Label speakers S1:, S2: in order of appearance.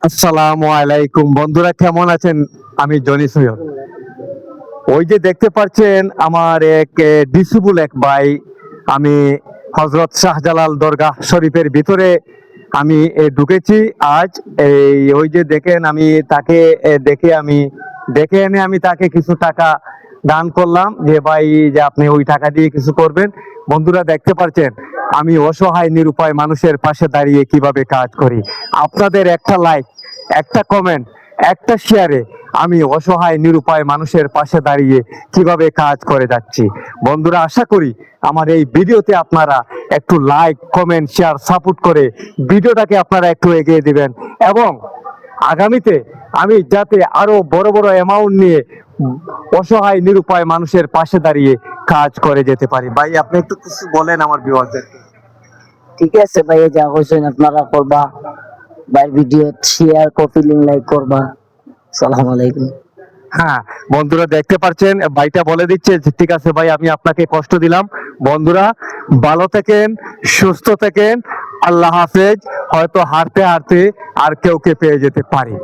S1: আসসালামু আলাইকুম বন্ধুরা, কেমন আছেন? আমি জনি সৈয়দ। ওই যে দেখতে পাচ্ছেন আমার এক ডিসিবল এক ভাই, আমি হজরত শাহজালাল দরগাহ শরীফের ভিতরে আমি ঢুকেছি আজ। ওই যে দেখেন, আমি তাকে দেখে এনে আমি তাকে কিছু টাকা দান করলাম, যে ভাই যে আপনি ওই টাকা দিয়ে কিছু করবেন। বন্ধুরা দেখতে পাচ্ছেন আমি অসহায় নিরুপায় মানুষের পাশে দাঁড়িয়ে কিভাবে কাজ করি। আপনাদের একটা লাইক, একটা কমেন্ট, একটা শেয়ারে আমি অসহায় নিরুপায় মানুষের পাশে দাঁড়িয়ে কিভাবে কাজ করে যাচ্ছি। বন্ধুরা, আশা করি আমার এই ভিডিওতে আপনারা একটু লাইক, কমেন্ট, শেয়ার, সাপোর্ট করে ভিডিওটাকে আপনারা একটু এগিয়ে দিবেন, এবং আগামীতে আমি যাতে আরো বড় বড় অ্যামাউন্ট নিয়ে অসহায় নিরুপায় মানুষের পাশে দাঁড়িয়ে কাজ করে যেতে পারি। ভাই, আপনি একটু কিছু বলেন আমার ভিউয়ারদেরকে।
S2: ঠিক আছে ভাই, যা কইছেন আপনারা করবা। ভাই video share, copy, link, like করবা। আসসালামু আলাইকুম।
S1: হ্যাঁ বন্ধুরা দেখতে পাচ্ছেন, ভাইটা বলে দিচ্ছে যে, ঠিক আছে ভাই, আমি আপনাকে কষ্ট দিলাম। বন্ধুরা ভালো থাকেন, সুস্থ থাকেন, আল্লাহ হাফেজ। হয়তো হারতে হারতে আর কেউকে পেয়ে যেতে পারি।